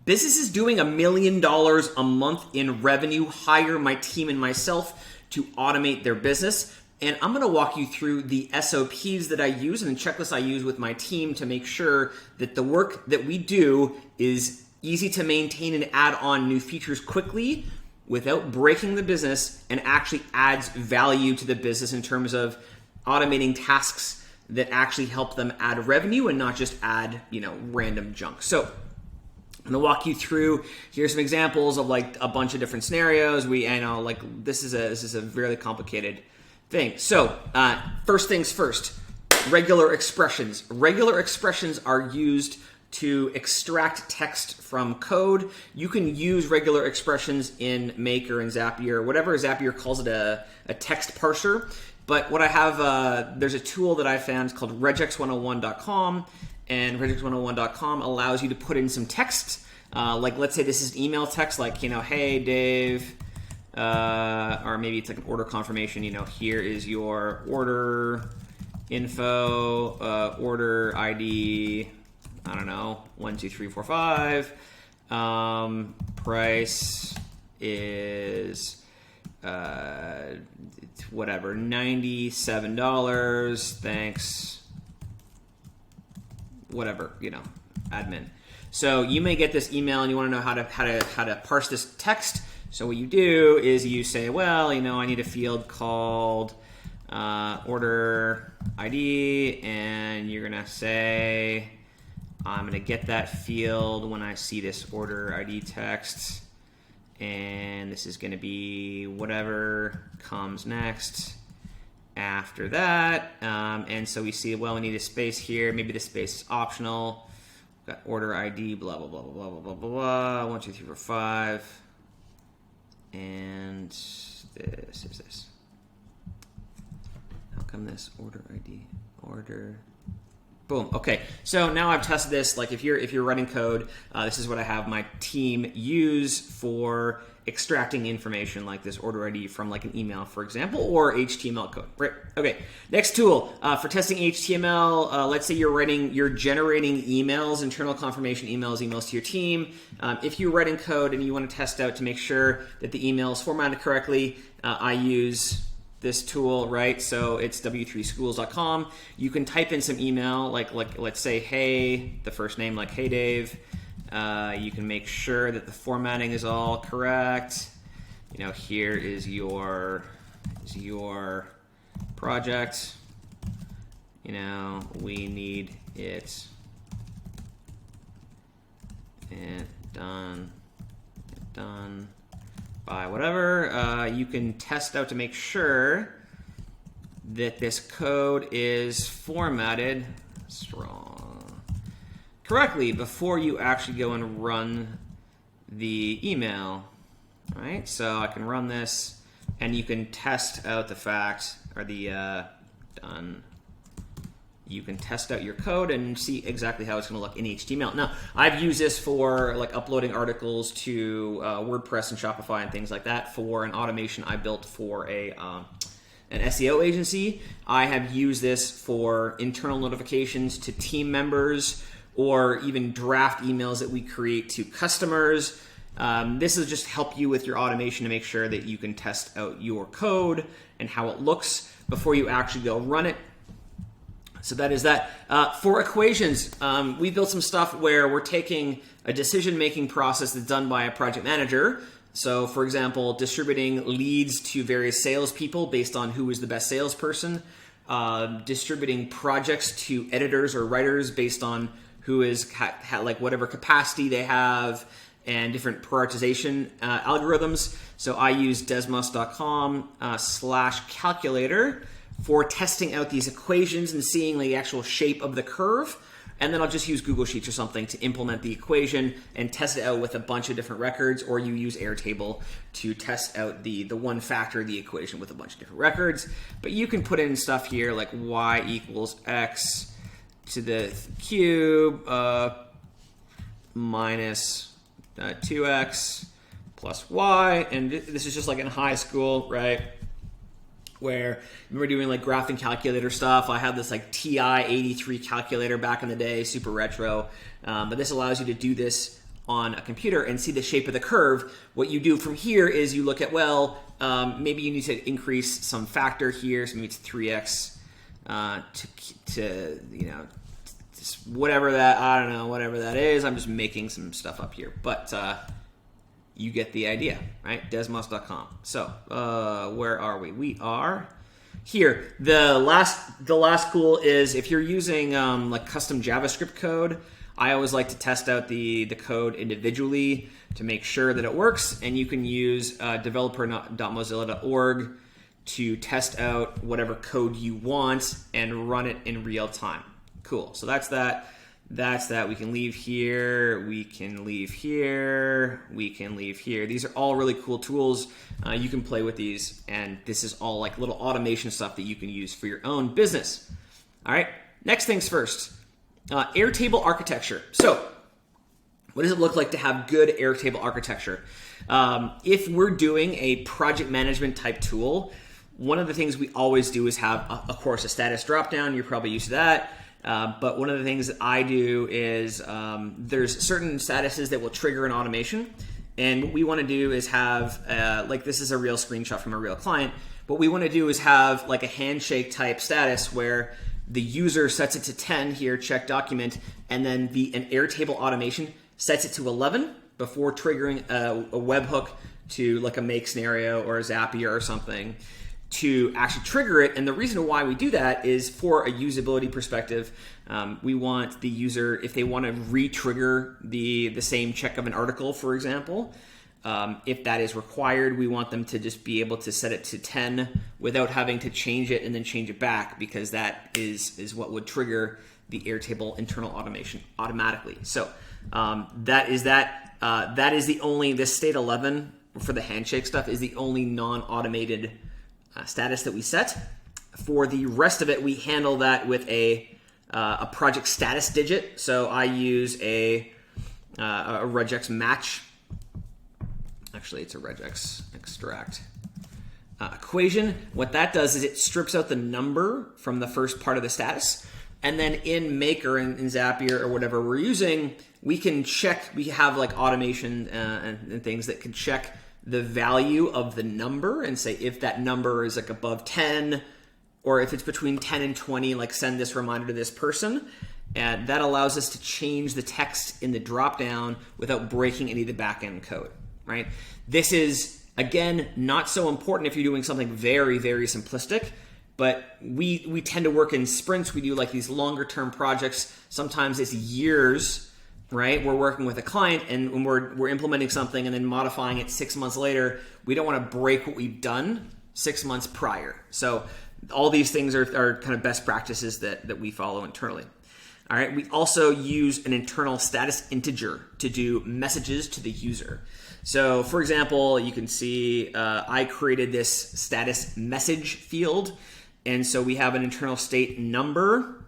Businesses doing $1 million a month in revenue hire my team and myself to automate their business. And I'm going to walk you through the SOPs that I use and the checklist I use with my team to make sure that the work that we do is easy to maintain and add on new features quickly without breaking the business, and actually adds value to the business in terms of automating tasks that actually help them add revenue and not just add, random junk. So I'm gonna walk you through. Here's some examples of like a bunch of different scenarios. This is a really complicated thing. So first things first, regular expressions. Regular expressions are used to extract text from code. You can use regular expressions in Maker and Zapier, whatever Zapier calls it, a text parser. But what I have, there's a tool that I found called regex101.com, and regex101.com allows you to put in some text. Like let's say this is email text, like, hey Dave, or maybe it's like an order confirmation, here is your order info, order ID, I don't know, 1, 2, 3, 4, 5. Price is whatever, $97. Thanks. Whatever, admin. So you may get this email and you want to know how to parse this text. So what you do is you say, well, I need a field called order ID, and you're gonna say, I'm going to get that field when I see this order ID text, and this is going to be whatever comes next after that. And so we see, well, we need a space here. Maybe the space is optional. We've got order ID, blah, blah, blah, blah, blah, blah, blah, blah, 1, 2, 3, 4, 5. And this is this. How come this order ID, order... Boom. Okay. So now I've tested this. Like if you're running code, this is what I have my team use for extracting information like this order ID from like an email, for example, or HTML code. Right. Okay. Next tool for testing HTML. Let's say you're generating emails, internal confirmation emails to your team. If you're writing code and you want to test out to make sure that the email is formatted correctly, I use this tool, right? So it's w3schools.com. You can type in some email, like let's say, hey, the first name, like, hey, Dave. You can make sure that the formatting is all correct. Here is your project. We need it and done by whatever. You can test out to make sure that this code is formatted correctly before you actually go and run the email. All right, so I can run this, and you can test out the fact, or the done. You can test out your code and see exactly how it's going to look in HTML. Now, I've used this for like uploading articles to WordPress and Shopify and things like that for an automation I built for an SEO agency. I have used this for internal notifications to team members, or even draft emails that we create to customers. This will just help you with your automation to make sure that you can test out your code and how it looks before you actually go run it. So that is that. For equations, we built some stuff where we're taking a decision-making process that's done by a project manager. So, for example, distributing leads to various salespeople based on who is the best salesperson, distributing projects to editors or writers based on who is like whatever capacity they have, and different prioritization algorithms. So I use desmos.com/calculator for testing out these equations and seeing the actual shape of the curve. And then I'll just use Google Sheets or something to implement the equation and test it out with a bunch of different records, or you use Airtable to test out the one factor of the equation with a bunch of different records. But you can put in stuff here like y equals x to the cube minus 2x plus y. And this is just like in high school, right? Where we were doing like graphing calculator stuff. I had this like TI-83 calculator back in the day, super retro. But this allows you to do this on a computer and see the shape of the curve, what you do from here is you look at, well, maybe you need to increase some factor here, so maybe it's 3x to whatever that, I don't know, whatever that is. I'm just making some stuff up here, but you get the idea, right? Desmos.com. So where are we? We are here. The last cool is if you're using like custom JavaScript code, I always like to test out the code individually to make sure that it works, and you can use developer.mozilla.org to test out whatever code you want and run it in real time. Cool. So that's that. That's that. We can leave here. We can leave here. We can leave here. These are all really cool tools. You can play with these, and this is all like little automation stuff that you can use for your own business. All right. Next things first. Airtable architecture. So what does it look like to have good Airtable architecture? If we're doing a project management type tool, one of the things we always do is have, of course, a status dropdown. You're probably used to that. But one of the things that I do is there's certain statuses that will trigger an automation. And what we want to do is have, like this is a real screenshot from a real client. What we want to do is have like a handshake type status where the user sets it to 10 here, check document, and then an Airtable automation sets it to 11 before triggering a webhook to like a make scenario or a Zapier or something to actually trigger it. And the reason why we do that is for a usability perspective. We want the user, if they want to re-trigger the same check of an article, for example, if that is required, we want them to just be able to set it to 10 without having to change it and then change it back, because that is what would trigger the Airtable internal automation automatically. So that is the only, this state 11 for the handshake stuff is the only non-automated status that we set. For the rest of it, we handle that with a project status digit. So I use a regex match. Actually, it's a regex extract equation. What that does is it strips out the number from the first part of the status. And then in Make or in Zapier or whatever we're using, we can check, we have like automation and things that can check the value of the number and say if that number is like above 10 or if it's between 10 and 20, like send this reminder to this person. And that allows us to change the text in the dropdown without breaking any of the backend code, right? This is, again, not so important if you're doing something very, very simplistic, but we tend to work in sprints. We do like these longer term projects. Sometimes it's years, right? We're working with a client and when we're implementing something and then modifying it 6 months later. We don't want to break what we've done 6 months prior. So all these things are kind of best practices that we follow internally. All right. We also use an internal status integer to do messages to the user. So for example, you can see I created this status message field. And so we have an internal state number,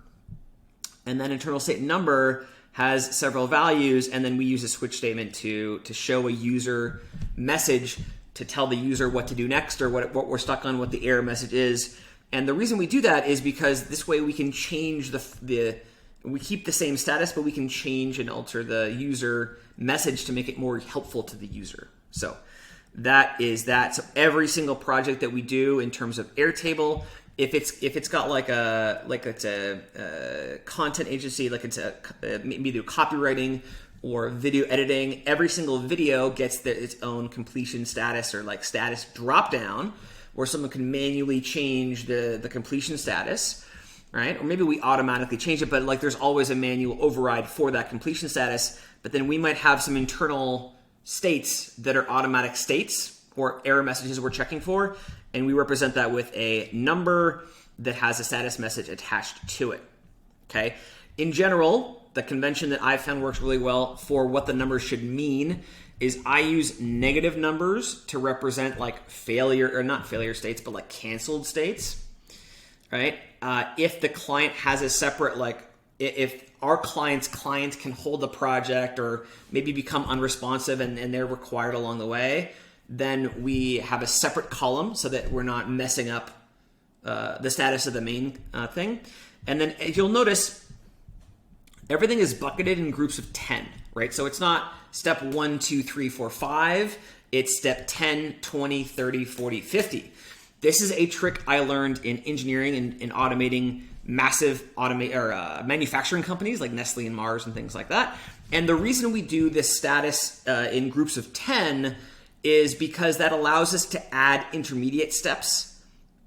and that internal state number has several values. And then we use a switch statement to show a user message to tell the user what to do next or what we're stuck on, what the error message is. And the reason we do that is because this way we can change we keep the same status, but we can change and alter the user message to make it more helpful to the user. So that is that. So every single project that we do in terms of Airtable, if it's got like it's a content agency, like it's maybe do copywriting or video editing, every single video gets its own completion status or like status dropdown, where someone can manually change the completion status. Right? Or maybe we automatically change it, but like there's always a manual override for that completion status. But then we might have some internal states that are automatic states or error messages we're checking for, and we represent that with a number that has a status message attached to it. Okay? In general, the convention that I've found works really well for what the numbers should mean is I use negative numbers to represent like failure, or not failure states, but like canceled states. Right? If the client has a separate, like if our client's client can hold the project or maybe become unresponsive and they're required along the way, then we have a separate column so that we're not messing up the status of the main thing. And then you'll notice everything is bucketed in groups of 10. right? So it's not step 1, 2, 3, 4, 5. It's step 10, 20, 30, 40, 50. This is a trick I learned in engineering and in automating massive manufacturing companies like Nestle and Mars and things like that. And the reason we do this status in groups of 10 is because that allows us to add intermediate steps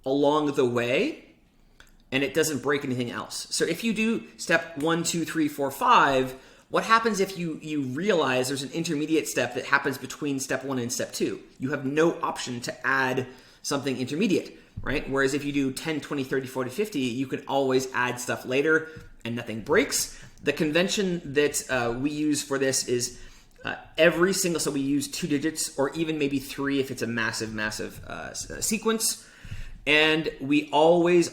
along the way, and it doesn't break anything else. So if you do step 1, 2, 3, 4, 5, what happens if you realize there's an intermediate step that happens between step 1 and step 2? You have no option to add something intermediate, right? Whereas if you do 10, 20, 30, 40, 50, you can always add stuff later and nothing breaks. The convention that we use for this is so we use 2 digits or even maybe 3 if it's a massive sequence. And we always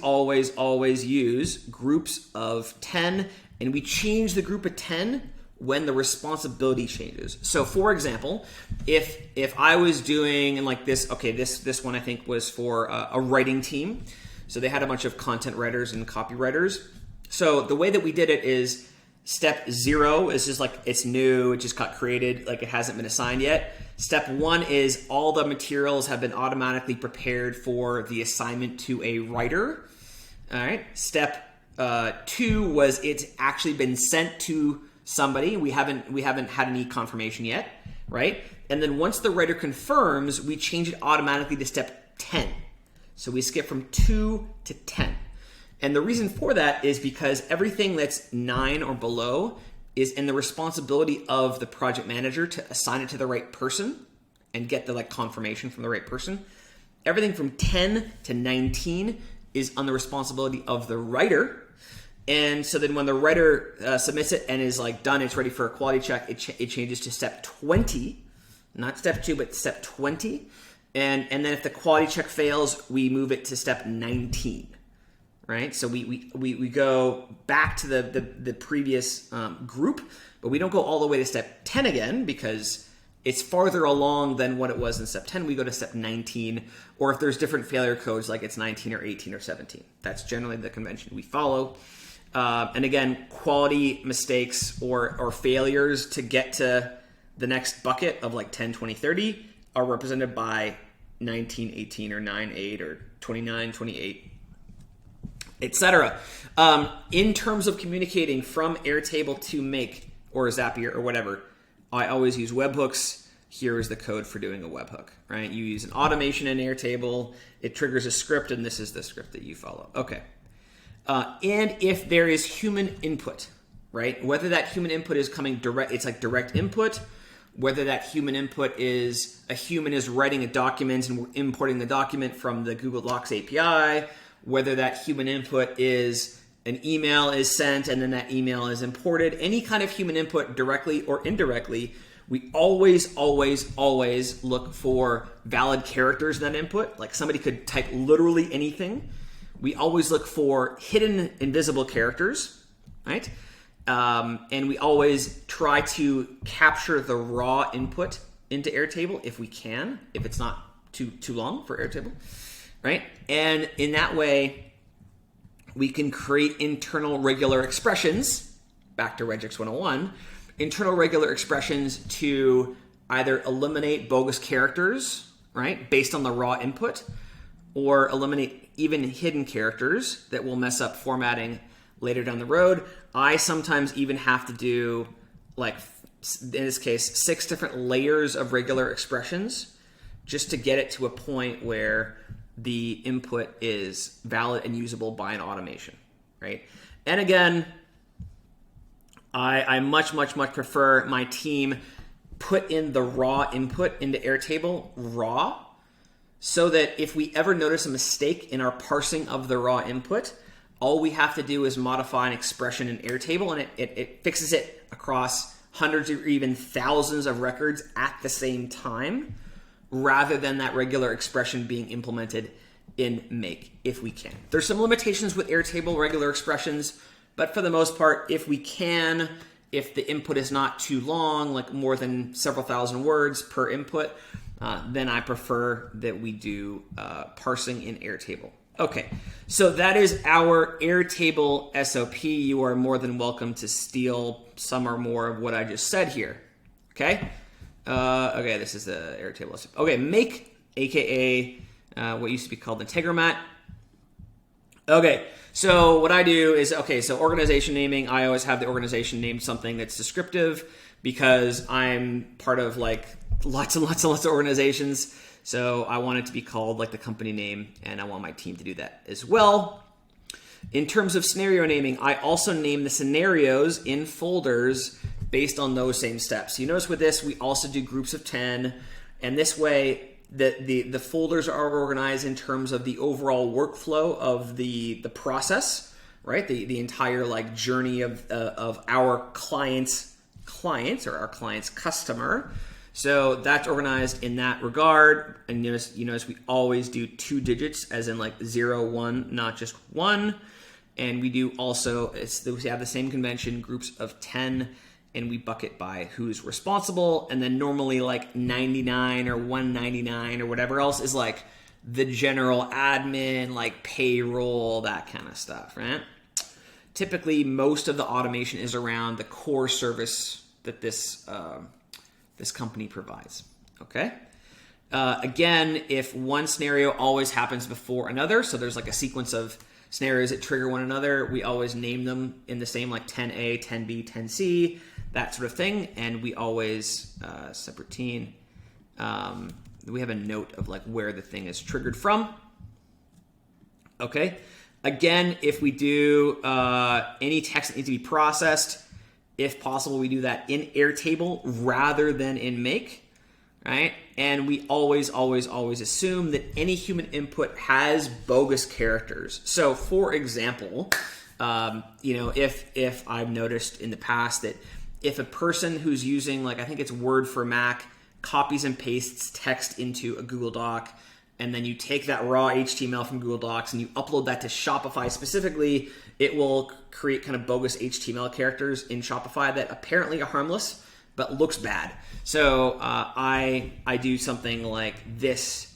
use groups of 10, and we change the group of 10 when the responsibility changes. So for example, if I was doing like this, okay, this one I think was for a writing team. So they had a bunch of content writers and copywriters. So the way that we did it is step 0 is just like it's new, it just got created, like it hasn't been assigned yet. Step 1 is all the materials have been automatically prepared for the assignment to a writer. All right. Step 2 was it's actually been sent to somebody. We haven't had any confirmation yet, right? And then once the writer confirms, we change it automatically to step 10. So we skip from 2 to 10. And the reason for that is because everything that's 9 or below is in the responsibility of the project manager to assign it to the right person and get the confirmation from the right person. Everything from 10 to 19 is on the responsibility of the writer. And so then when the writer submits it and is done, it's ready for a quality check, it changes to step 20, not step 2, but step 20. And then if the quality check fails, we move it to step 19. Right, so we go back to the previous group, but we don't go all the way to step 10 again because it's farther along than what it was in step 10. We go to step 19, or if there's different failure codes, like it's 19 or 18 or 17. That's generally the convention we follow. And again, quality mistakes or failures to get to the next bucket of 10, 20, 30 are represented by 19, 18, or 9, 8, or 29, 28. Etc. In terms of communicating from Airtable to Make or Zapier or whatever, I always use webhooks. Here is the code for doing a webhook, right? You use an automation in Airtable. It triggers a script, and this is the script that you follow. Okay. And if there is human input, right? Whether that human input is coming direct, it's like direct input. Whether that human input is a human is writing a document and we're importing the document from the Google Docs API. Whether that human input is an email is sent and then that email is imported, any kind of human input directly or indirectly, we always look for valid characters in that input. Like somebody could type literally anything. We always look for hidden invisible characters, right? And we always try to capture the raw input into Airtable if we can, if it's not too long for Airtable. Right? And in that way, we can create internal regular expressions, back to regex 101, internal regular expressions to either eliminate bogus characters, right, based on the raw input, or eliminate even hidden characters that will mess up formatting later down the road. I sometimes even have to do, in this case, 6 different layers of regular expressions just to get it to a point where the input is valid and usable by an automation, right? And again, I much prefer my team put in the raw input into Airtable raw, so that if we ever notice a mistake in our parsing of the raw input, all we have to do is modify an expression in Airtable and it fixes it across hundreds or even thousands of records at the same time, rather than that regular expression being implemented in Make, if we can. There's some limitations with Airtable regular expressions, but for the most part, if we can, if the input is not too long, like more than several thousand words per input, then I prefer that we do parsing in Airtable. Okay, so that is our Airtable SOP. You are more than welcome to steal some or more of what I just said here. Okay? Okay, this is the Airtable SOP. Okay, make, aka what used to be called Integromat. Okay, so what I do is, okay, so organization naming, I always have the organization named something that's descriptive because I'm part of like lots and lots and lots of organizations. So I want it to be called like the company name, and I want my team to do that as well. In terms of scenario naming, I also name the scenarios in folders based on those same steps. You notice with this, we also do groups of 10, and this way the folders are organized in terms of the overall workflow of the process, right? The entire like journey of our client's client or our client's customer. So that's organized in that regard. And you notice we always do 2 digits, as in like 0, 1, not just 1. And we do also, we have the same convention, groups of 10, and we bucket by who's responsible. And then normally like 99 or 199 or whatever else is like the general admin, like payroll, that kind of stuff, right? Typically, most of the automation is around the core service that this company provides, okay? Again, if one scenario always happens before another, so there's like a sequence of scenarios that trigger one another, we always name them in the same, like 10A, 10B, 10C, that sort of thing, and we always, subroutine, we have a note of like where the thing is triggered from, okay? Again, if we do any text that needs to be processed, if possible, we do that in Airtable rather than in Make, right? And we always, always, always assume that any human input has bogus characters. So, for example, if I've noticed in the past that if a person who's using, like, I think it's Word for Mac, copies and pastes text into a Google Doc, and then you take that raw HTML from Google Docs and you upload that to Shopify specifically, it will create kind of bogus HTML characters in Shopify that apparently are harmless, but looks bad. So I do something like this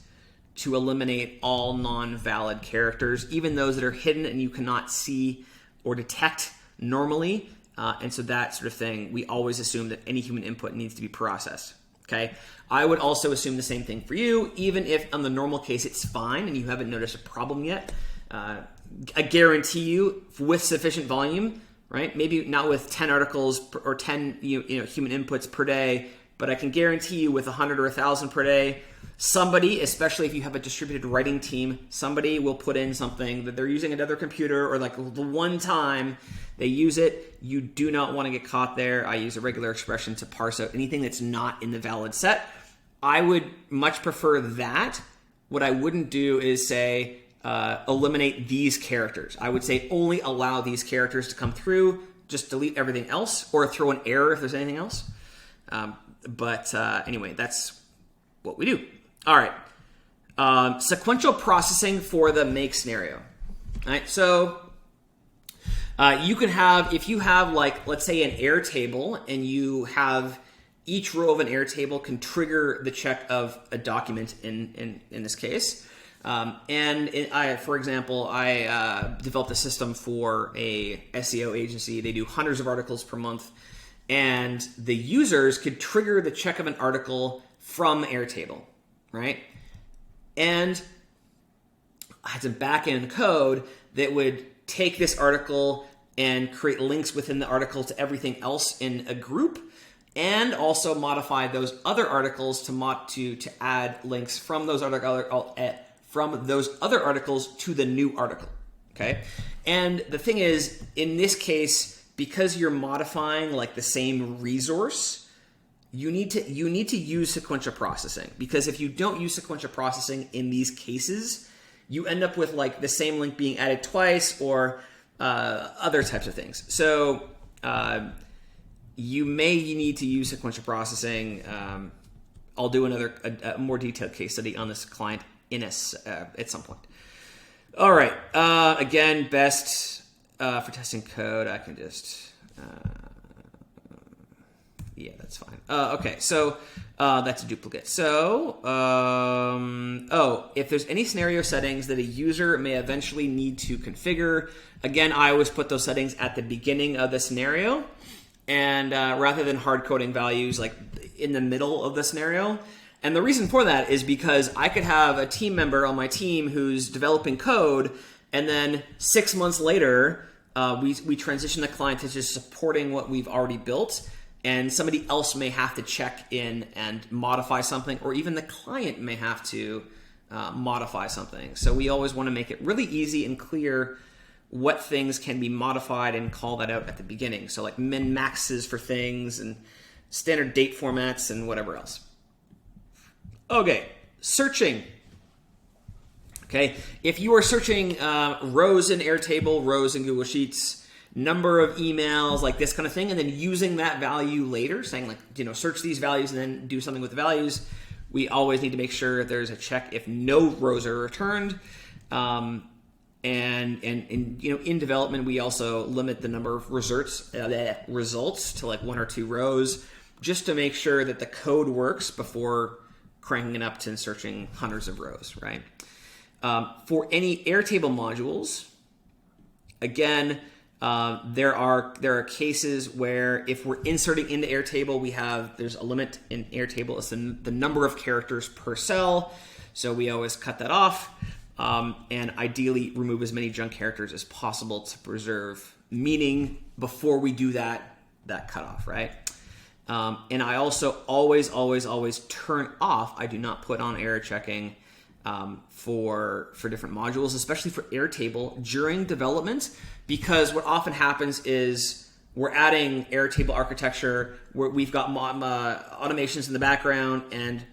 to eliminate all non-valid characters, even those that are hidden and you cannot see or detect normally. And so that sort of thing, we always assume that any human input needs to be processed. Okay, I would also assume the same thing for you, even if on the normal case it's fine and you haven't noticed a problem yet. I guarantee you, with sufficient volume, right? Maybe not with 10 articles or 10 human inputs per day, but I can guarantee you with 100 or 1,000 per day, somebody, especially if you have a distributed writing team, somebody will put in something that they're using another computer, or like the one time they use it. You do not want to get caught there. I use a regular expression to parse out anything that's not in the valid set. I would much prefer that. What I wouldn't do is say, eliminate these characters. I would say only allow these characters to come through, just delete everything else, or throw an error if there's anything else. Anyway, that's what we do. All right. Sequential processing for the make scenario. All right. So you can have, if you have like, let's say an Airtable, and you have each row of an Airtable can trigger the check of a document in this case. For example, I developed a system for a SEO agency. They do hundreds of articles per month, and the users could trigger the check of an article from Airtable, right? And I had some back-end code that would take this article and create links within the article to everything else in a group, and also modify those other articles to add links from those other articles to the new article, okay? And the thing is, in this case, because you're modifying like the same resource, you need to use sequential processing, because if you don't use sequential processing in these cases, you end up with like the same link being added twice, or other types of things. So you may need to use sequential processing. I'll do a more detailed case study on this client at some point. All right. Again, best for testing code. I can just yeah, that's fine. Okay, so That's a duplicate. So, if there's any scenario settings that a user may eventually need to configure, again, I always put those settings at the beginning of the scenario, and rather than hard coding values like in the middle of the scenario. And the reason for that is because I could have a team member on my team who's developing code, and then 6 months later, we transition the client to just supporting what we've already built. And somebody else may have to check in and modify something, or even the client may have to modify something. So we always want to make it really easy and clear what things can be modified and call that out at the beginning. So like min maxes for things and standard date formats and whatever else. Okay, searching. Okay, if you are searching rows in Airtable, rows in Google Sheets, number of emails, like this kind of thing, and then using that value later, saying like, search these values and then do something with the values, we always need to make sure there's a check if no rows are returned. And in development, we also limit the number of results to like 1 or 2 rows, just to make sure that the code works before cranking it up to searching hundreds of rows, right? For any Airtable modules, again, there are cases where if we're inserting into Airtable, there's a limit in Airtable. It's the number of characters per cell. So we always cut that off, and ideally remove as many junk characters as possible to preserve meaning before we do that cutoff, right? And I also always turn off. I do not put on error checking for different modules, especially for Airtable during development, because what often happens is we're adding Airtable architecture where we've got automations in the background, and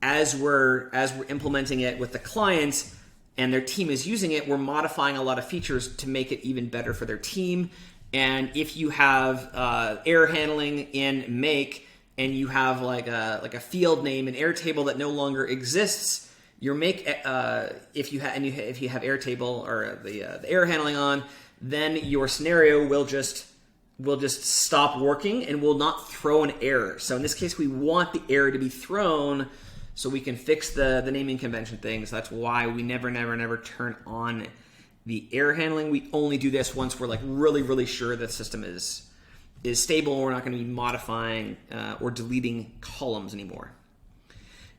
as we're implementing it with the client and their team is using it, we're modifying a lot of features to make it even better for their team. And if you have error handling in Make, and you have like a field name in Airtable that no longer exists, your Make if you have Airtable or the error handling on, then your scenario will just stop working and will not throw an error. So in this case, we want the error to be thrown so we can fix the naming convention things. That's why we never turn on the error handling. We only do this once we're like really sure the system is stable and we're not going to be modifying or deleting columns anymore.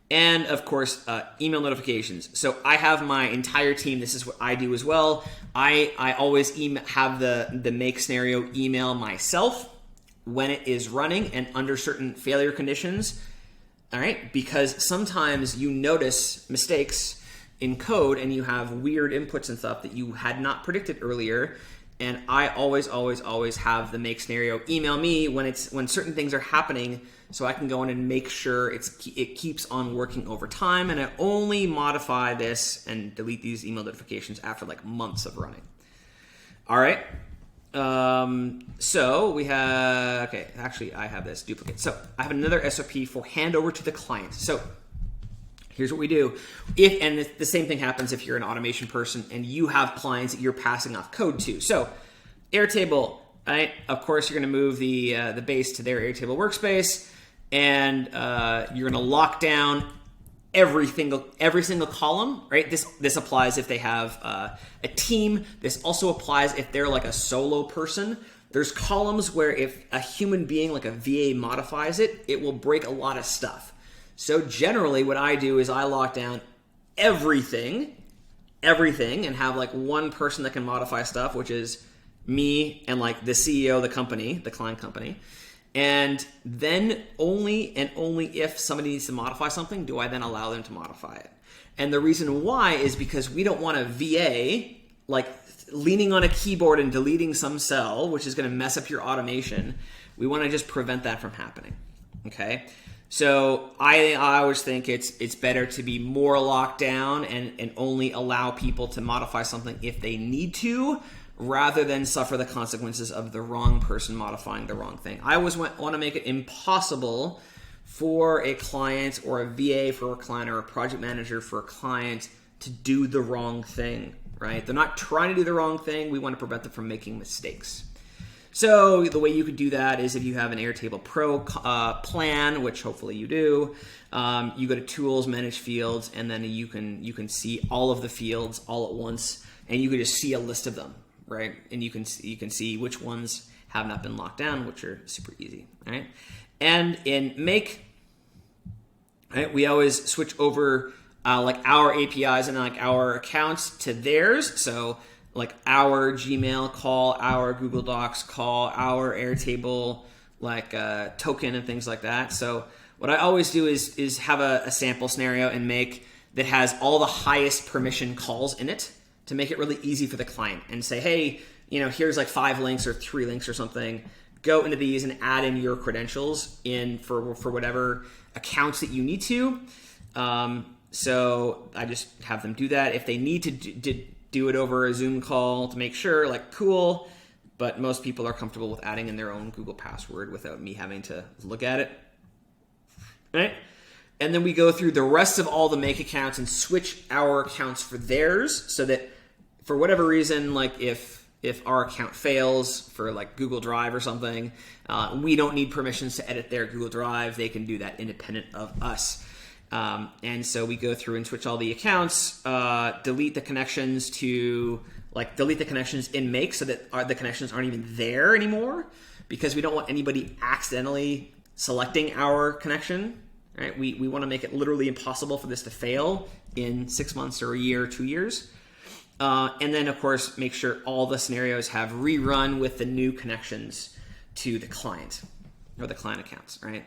And of course, email notifications. So I have my entire team. This is what I do as well. I always have the Make scenario email myself when it is running and under certain failure conditions. All right, because sometimes you notice mistakes in code and you have weird inputs and stuff that you had not predicted earlier. And I always have the Make scenario email me when certain things are happening, so I can go in and make sure it keeps on working over time. And I only modify this and delete these email notifications after like months of running. All right. So we have, okay, actually I have this duplicate. So I have another SOP for handover to the client. So here's what we do. And the same thing happens if you're an automation person and you have clients that you're passing off code to. So Airtable, right? Of course, you're going to move the base to their Airtable workspace, and you're going to lock down every single column, right? This applies if they have a team. This also applies if they're like a solo person. There's columns where if a human being like a VA modifies it, it will break a lot of stuff. So generally what I do is I lock down everything, and have like one person that can modify stuff, which is me and like the CEO of the company, the client company. And then only if somebody needs to modify something do I then allow them to modify it. And the reason why is because we don't want a VA like leaning on a keyboard and deleting some cell, which is going to mess up your automation. We want to just prevent that from happening. Okay. So I always think it's better to be more locked down and only allow people to modify something if they need to, rather than suffer the consequences of the wrong person modifying the wrong thing. I always want to make it impossible for a client or a VA for a client or a project manager for a client to do the wrong thing, right? They're not trying to do the wrong thing. We want to prevent them from making mistakes. So the way you could do that is if you have an Airtable Pro plan, which hopefully you do, you go to Tools, Manage Fields, and then you can see all of the fields all at once, and you can just see a list of them, right? And you can see which ones have not been locked down, which are super easy, right? And in Make, right, we always switch over like our APIs and like our accounts to theirs. So like our Gmail call, our Google Docs call, our Airtable like token and things like that. So what I always do is have a sample scenario and Make that has all the highest permission calls in it to make it really easy for the client and say, hey, here's like 5 links or 3 links or something. Go into these and add in your credentials in for whatever accounts that you need to. So I just have them do that. If they need to do it over a Zoom call to make sure, like, cool. But most people are comfortable with adding in their own Google password without me having to look at it. Right? And then we go through the rest of all the Make accounts and switch our accounts for theirs so that for whatever reason, like if our account fails for like Google Drive or something, we don't need permissions to edit their Google Drive. They can do that independent of us. And so we go through and switch all the accounts, delete the connections in Make so that the connections aren't even there anymore, because we don't want anybody accidentally selecting our connection, right? We want to make it literally impossible for this to fail in 6 months or a year or 2 years. And then, of course, make sure all the scenarios have rerun with the new connections to the client or the client accounts, right?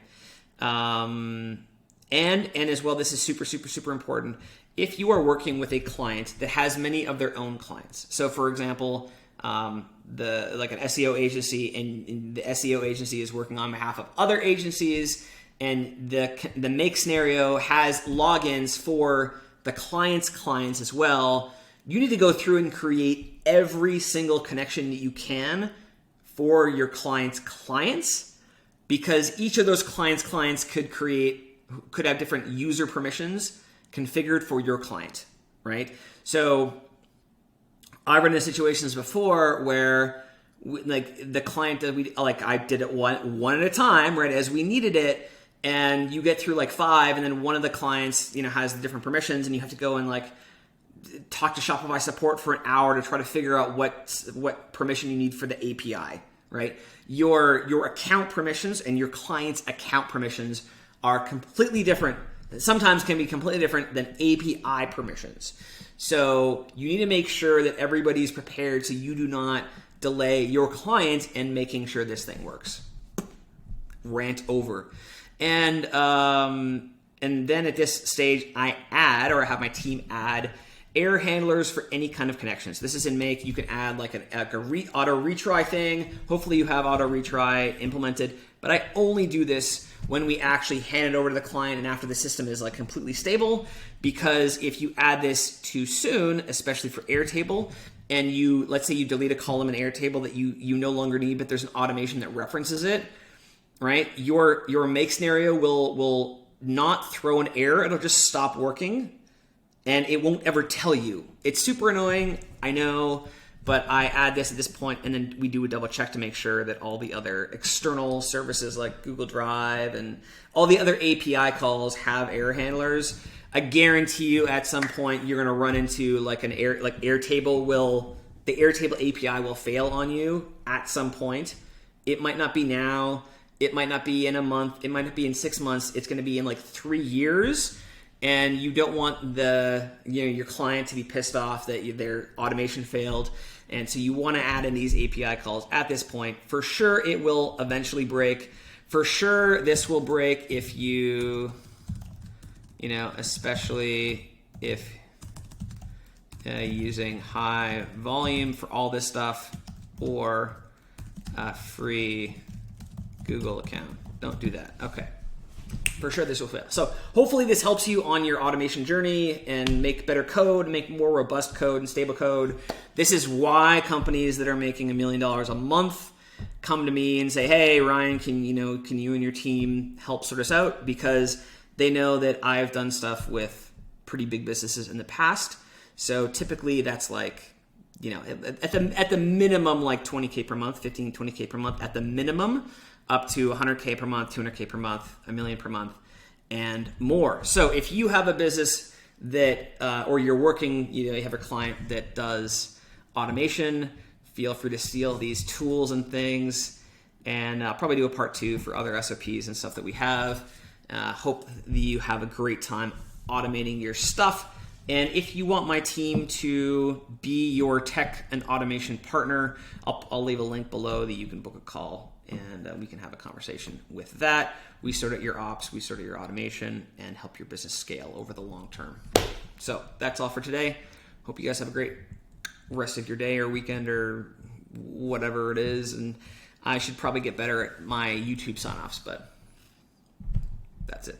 And as well, this is super, super, super important. If you are working with a client that has many of their own clients, so for example, like an SEO agency, and the SEO agency is working on behalf of other agencies, and the Make scenario has logins for the client's clients as well, you need to go through and create every single connection that you can for your client's clients, because each of those clients' clients could have different user permissions configured for your client, right? So I've run into situations before where the client that I did it one at a time, right, as we needed it, and you get through like 5, and then one of the clients, has the different permissions, and you have to go and like talk to Shopify support for an hour to try to figure out what permission you need for the API, right? Your account permissions and your client's account permissions are completely different. Sometimes can be completely different than API permissions. So you need to make sure that everybody's prepared so you do not delay your client in making sure this thing works. Rant over. And then at this stage, I have my team add error handlers for any kind of connections. This is in Make. You can add like an auto retry thing. Hopefully you have auto retry implemented, but I only do this when we actually hand it over to the client and after the system is like completely stable, because if you add this too soon, especially for Airtable, and let's say you delete a column in Airtable that you no longer need, but there's an automation that references it, right? Your Make scenario will not throw an error. It'll just stop working, and it won't ever tell you. It's super annoying, I know, but I add this at this point, and then we do a double check to make sure that all the other external services like Google Drive and all the other API calls have error handlers. I guarantee you at some point you're going to run into like Airtable the Airtable API will fail on you at some point. It might not be now. It might not be in a month. It might not be in 6 months. It's going to be in like 3 years. And you don't want your client to be pissed off that their automation failed. And so you want to add in these API calls at this point. For sure, it will eventually break. For sure, this will break if especially if using high volume for all this stuff or a free Google account. Don't do that. Okay. For sure this will fail. So hopefully this helps you on your automation journey and make better code, make more robust code and stable code. This is why companies that are making $1 million a month come to me and say, hey, Ryan, can you and your team help sort us out? Because they know that I've done stuff with pretty big businesses in the past. So typically that's like at the minimum, like 20K per month, 15, 20K per month at the minimum, up to 100K per month, 200K per month, $1 million per month, and more. So if you have a business that, or you're working, you have a client that does automation, feel free to steal these tools and things, and I'll probably do a part 2 for other SOPs and stuff that we have. Hope that you have a great time automating your stuff. And if you want my team to be your tech and automation partner, I'll leave a link below that you can book a call, and we can have a conversation with that. We sort out your ops, we sort out your automation, and help your business scale over the long term. So that's all for today. Hope you guys have a great rest of your day or weekend or whatever it is. And I should probably get better at my YouTube sign-offs, but that's it.